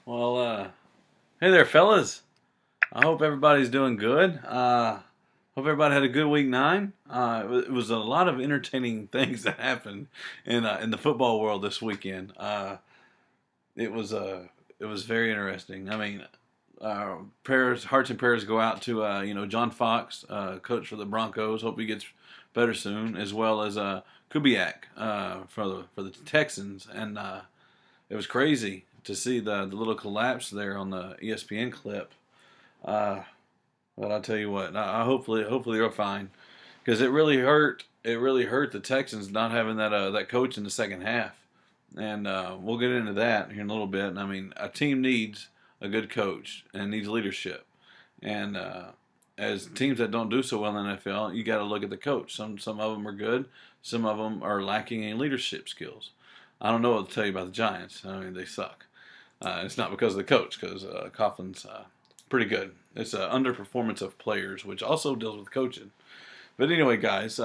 Well, hey there, fellas. I hope everybody's doing good. Hope everybody had a good week 9. It was a lot of entertaining things that happened in the football world this weekend. It was it was very interesting. I mean, prayers, hearts and prayers go out to John Fox, coach for the Broncos. Hope he gets better soon, as well as Kubiak for the Texans, and it was crazy to see the little collapse there on the ESPN clip. Uh, but I'll tell you what, hopefully they're fine because it really hurt. It really hurt the Texans not having that coach in the second half, and we'll get into that here in a little bit. And I mean, a team needs a good coach and needs leadership, and as teams that don't do so well in the NFL, you got to look at the coach. Some of them are good, some of them are lacking in leadership skills. I don't know what to tell you about the Giants. I mean, they suck. It's not because of the coach, because Coughlin's pretty good. It's an underperformance of players, which also deals with coaching. But anyway, guys,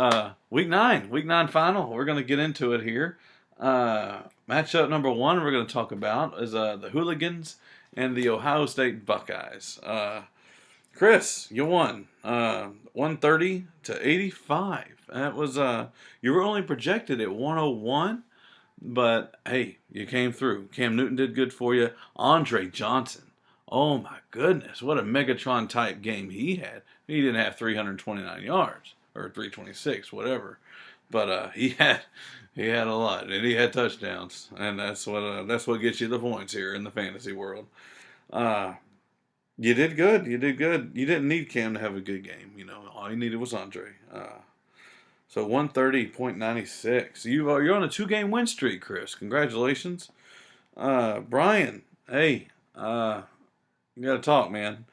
week 9 final. We're going to get into it here. Matchup number 1 we're going to talk about is the Hooligans and the Ohio State Buckeyes. Chris, you won 130 to 85. That was you were only projected at 101. But hey, you came through. Cam Newton did good for you. Andre Johnson. Oh my goodness, what a Megatron type game he had. He didn't have 329 yards or 326, whatever. But he had a lot, and he had touchdowns, and that's what gets you the points here in the fantasy world. Uh, you did good. You did good. You didn't need Cam to have a good game. All you needed was Andre. So 130.96. You're on a 2-game win streak, Chris. Congratulations. Brian, hey, you got to talk, man.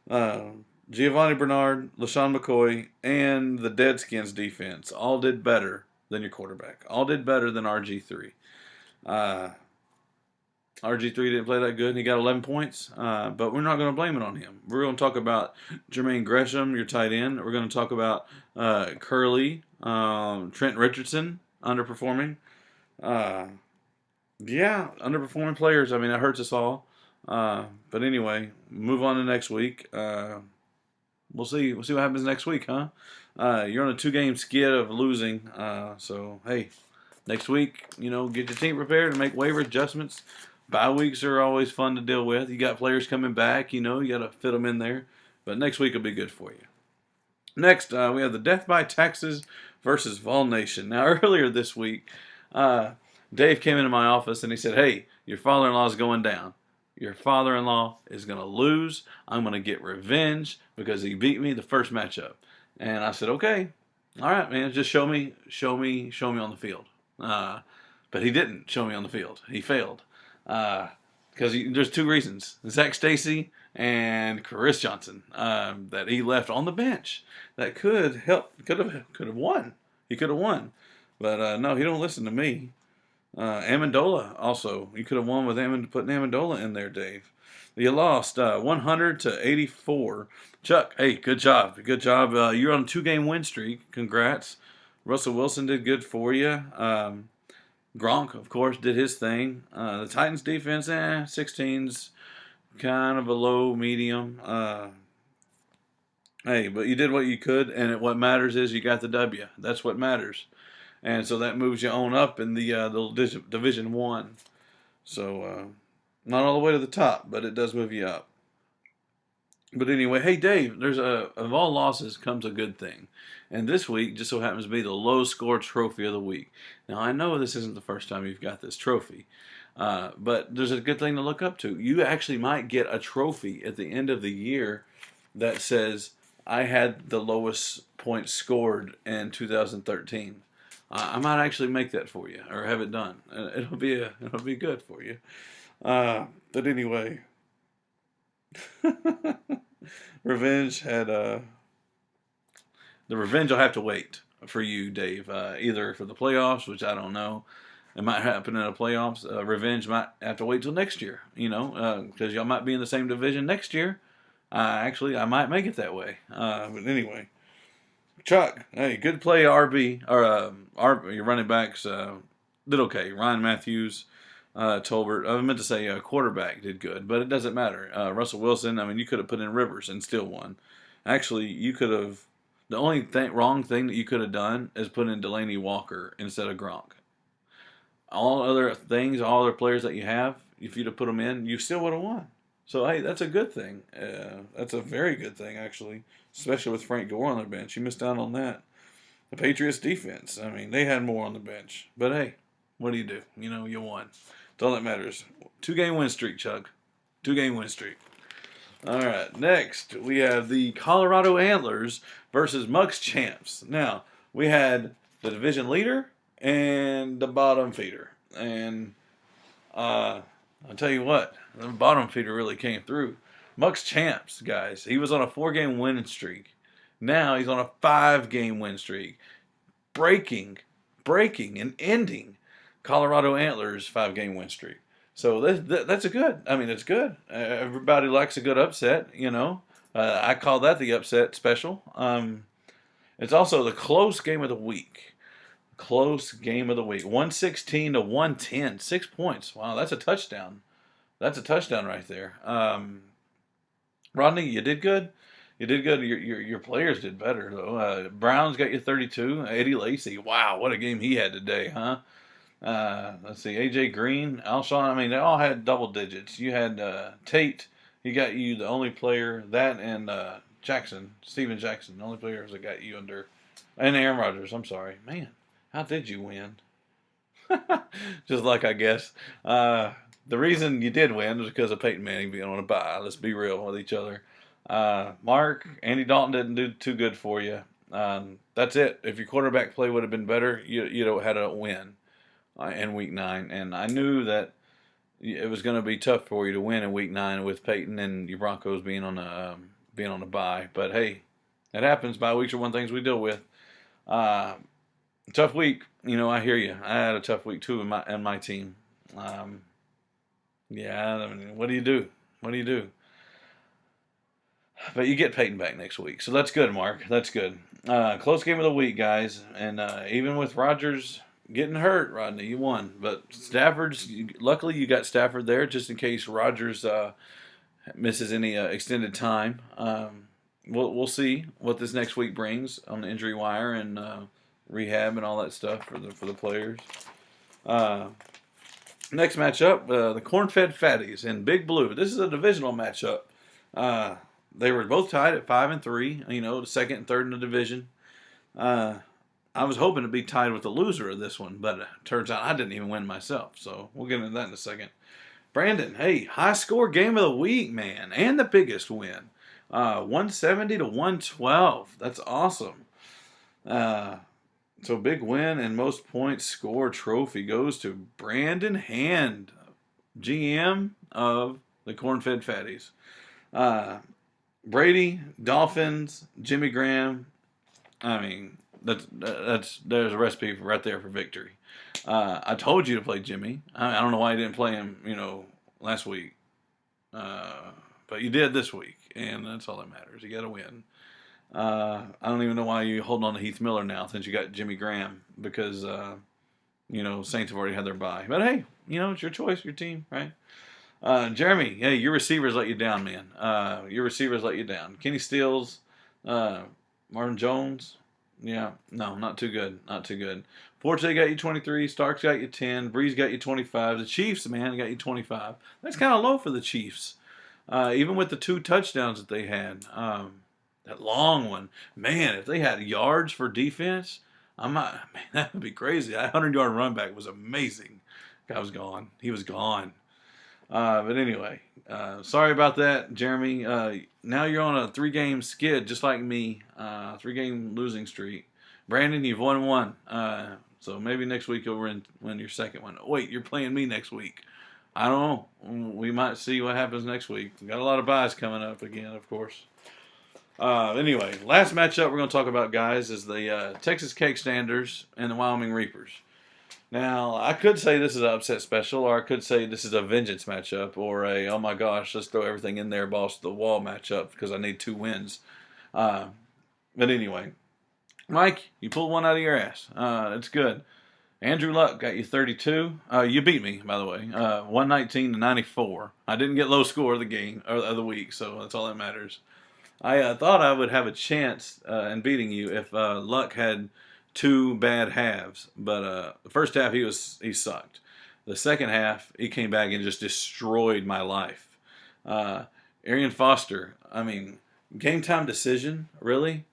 Uh, Giovanni Bernard, LaShawn McCoy, and the Deadskins defense all did better than your quarterback. All did better than RG3. Uh, RG3 didn't play that good, and he got 11 points. But we're not going to blame it on him. We're going to talk about Jermaine Gresham, your tight end. We're going to talk about Curley, Trent Richardson underperforming. Yeah, underperforming players. I mean, that hurts us all. But anyway, move on to next week. We'll see. We'll see what happens next week, huh? You're on a 2-game skid of losing. So hey, next week, get your team prepared and make waiver adjustments. Bye weeks are always fun to deal with. You got players coming back. You got to fit them in there. But next week will be good for you. Next, we have the Death by Taxes versus Vol Nation. Now, earlier this week, Dave came into my office and he said, "Hey, your father-in-law is going down. Your father-in-law is going to lose. I'm going to get revenge because he beat me the first matchup." And I said, "Okay, all right, man. Just show me on the field." But he didn't show me on the field. He failed because there's 2 reasons: Zach Stacy and Chris Johnson that he left on the bench that could have won. He could have won, but no, he don't listen to me. Amendola also. You could have won with putting Amendola in there, Dave. You lost 100 to 84. Chuck, hey, good job. Good job. You're on a 2-game win streak. Congrats. Russell Wilson did good for you. Gronk, of course, did his thing. The Titans defense, 16's kind of a low medium. Hey, but you did what you could, and what matters is you got the W. That's what matters. And so that moves you on up in the Division 1. So, not all the way to the top, but it does move you up. But anyway, hey Dave, of all losses comes a good thing. And this week just so happens to be the low score trophy of the week. Now I know this isn't the first time you've got this trophy, but there's a good thing to look up to. You actually might get a trophy at the end of the year that says, "I had the lowest points scored in 2013." I might actually make that for you or have it done. It'll be good for you. But anyway, revenge had the revenge will have to wait for you, Dave. Either for the playoffs, which I don't know, it might happen in the playoffs. Revenge might have to wait till next year. Because y'all might be in the same division next year. Actually, I might make it that way. But anyway. Chuck, hey, good play, RB, or your running backs did okay. Ryan Matthews, Tolbert. I meant to say quarterback did good, but it doesn't matter. Russell Wilson. I mean, you could have put in Rivers and still won. Actually, you could have. The only wrong thing that you could have done is put in Delaney Walker instead of Gronk. All other things, all other players that you have, if you'd have put them in, you still would have won. So hey, that's a good thing. That's a very good thing actually, especially with Frank Gore on the bench. You missed out on that. The Patriots defense. I mean, they had more on the bench, but hey, what do? You know, you won. That's all that matters. 2-game win streak, Chuck. 2-game win streak. All right, next we have the Colorado Antlers versus Mucks Champs. Now, we had the division leader and the bottom feeder. And I'll tell you what, the bottom feeder really came through. Mucks Champs, guys. He was on a 4-game winning streak. Now he's on a 5-game win streak. Breaking, and ending Colorado Antlers' 5-game win streak. So that's a good. I mean, it's good. Everybody likes a good upset, you know. I call that the upset special. It's also the close game of the week. Close game of the week. 116 to 110. 6 points. Wow, that's a touchdown. That's a touchdown right there. Rodney, you did good. You did good. Your players did better though. Browns got you 32. Eddie Lacy. Wow, what a game he had today, huh? Let's see, AJ Green, Alshon. I mean, they all had double digits. You had Tate. He got you the only player that, and Jackson, Steven Jackson, the only players that got you under, and Aaron Rodgers. I'm sorry, man. How did you win? Just like I guess. The reason you did win was because of Peyton Manning being on a bye. Let's be real with each other. Mark, Andy Dalton didn't do too good for you. That's it. If your quarterback play would have been better, you'd have had a win in Week 9. And I knew that it was going to be tough for you to win in Week 9 with Peyton and your Broncos being on a bye. But hey, it happens. Bye weeks are one things we deal with. Tough week. You know, I hear you. I had a tough week too in my team. Yeah, I mean, what do you do? What do you do? But you get Peyton back next week, so that's good, Mark. That's good. Close game of the week, guys. And even with Rodgers getting hurt, Rodney, you won. But Stafford's, luckily you got Stafford there just in case Rodgers misses any extended time. We'll see what this next week brings on the injury wire and rehab and all that stuff for the players. Next matchup, the Corn-Fed Fatties and Big Blue. This is a divisional matchup. They were both tied at 5-3. You know, the second and third in the division. I was hoping to be tied with the loser of this one, but it turns out I didn't even win myself. So we'll get into that in a second. Brandon, hey, high score game of the week, man, and the biggest win, 170 to 112. That's awesome. So big win and most points score trophy goes to Brandon Hand, GM of the Corn-Fed Fatties. Brady, Dolphins, Jimmy Graham. I mean, there's a recipe right there for victory. I told you to play Jimmy. I don't know why you didn't play him, you know, last week. But you did this week, and that's all that matters. You got to win. I don't even know why you're holding on to Heath Miller now since you got Jimmy Graham because, you know, Saints have already had their bye. But hey, you know, it's your choice, your team, right? Jeremy, hey, your receivers let you down, man. Your receivers let you down. Kenny Stills, Martin Jones. Yeah, no, not too good. Not too good. Forte got you 23. Starks got you 10. Breeze got you 25. The Chiefs, man, got you 25. That's kind of low for the Chiefs. Even with the 2 touchdowns that they had. That long one. Man, if they had yards for defense, man, that would be crazy. That 100-yard run back was amazing. Guy was gone. He was gone. But anyway, sorry about that, Jeremy. Now you're on a 3-game skid, just like me. 3-game losing streak. Brandon, you've won 1. So maybe next week you'll win your second one. Wait, you're playing me next week. I don't know. We might see what happens next week. We got a lot of buys coming up again, of course. Anyway, last matchup we're going to talk about, guys, is the Texas Cake Standers and the Wyoming Reapers. Now, I could say this is an upset special, or I could say this is a vengeance matchup, or a, oh my gosh, let's throw everything in there, balls to the wall matchup, because I need 2 wins. But anyway, Mike, you pulled one out of your ass. It's good. Andrew Luck got you 32. You beat me, by the way, 119 to 94. I didn't get low score of the game or of the week, so that's all that matters. I thought I would have a chance in beating you if Luck had two bad halves, but the first half he sucked. The second half he came back and just destroyed my life. Uh, Arian Foster, I mean, game time decision, really?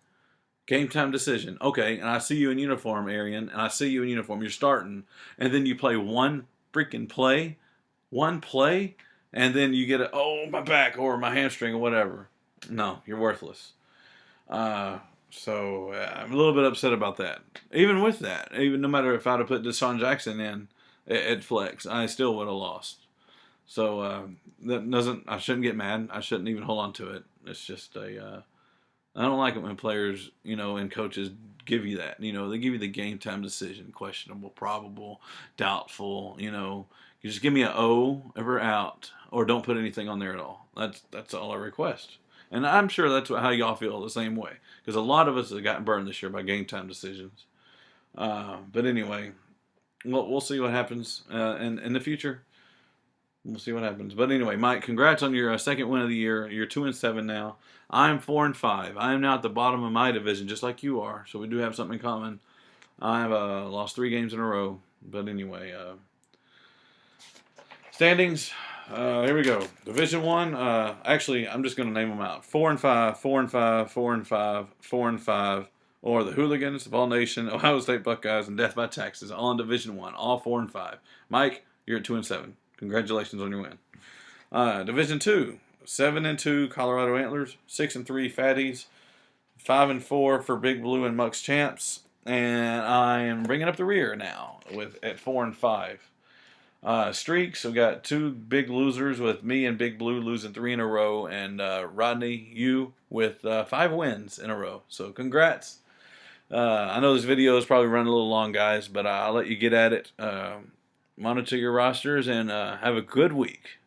Game time decision. Okay, and I see you in uniform, Arian, and I see you in uniform. You're starting, and then you play one play, and then you get my back or my hamstring or whatever. No, you're worthless. So I'm a little bit upset about that. Even with that, even no matter if I'd have put Deshaun Jackson in at flex, I still would have lost. So that doesn't. I shouldn't get mad. I shouldn't even hold on to it. It's just a. I don't like it when players, and coaches give you that. They give you the game time decision, questionable, probable, doubtful. You just give me an O ever out, or don't put anything on there at all. That's all I request. And I'm sure that's how y'all feel the same way, because a lot of us have gotten burned this year by game time decisions. But anyway, we'll see what happens in the future. We'll see what happens. But anyway, Mike, congrats on your second win of the year. You're 2-7 now. I'm 4-5. I am now at the bottom of my division, just like you are. So we do have something in common. I've lost 3 games in a row. But anyway, standings. Here we go. Division 1. Actually, I'm just going to name them out. 4-5, 4-5, 4-5, 4-5. Or the Hooligans, Vol Nation, Ohio State Buckeyes, and Death by Taxes, all in Division 1. All 4-5. Mike, you're at 2-7. Congratulations on your win. Division 2, 7-2 Colorado Antlers, 6-3 Fatties, 5-4 for Big Blue and Muck's Champs, and I am bringing up the rear now at 4-5. Streaks, we got 2 big losers with me and Big Blue losing 3 in a row, and Rodney, you with 5 wins in a row. So congrats. I know this video is probably running a little long, guys, but I'll let you get at it. Monitor your rosters and have a good week.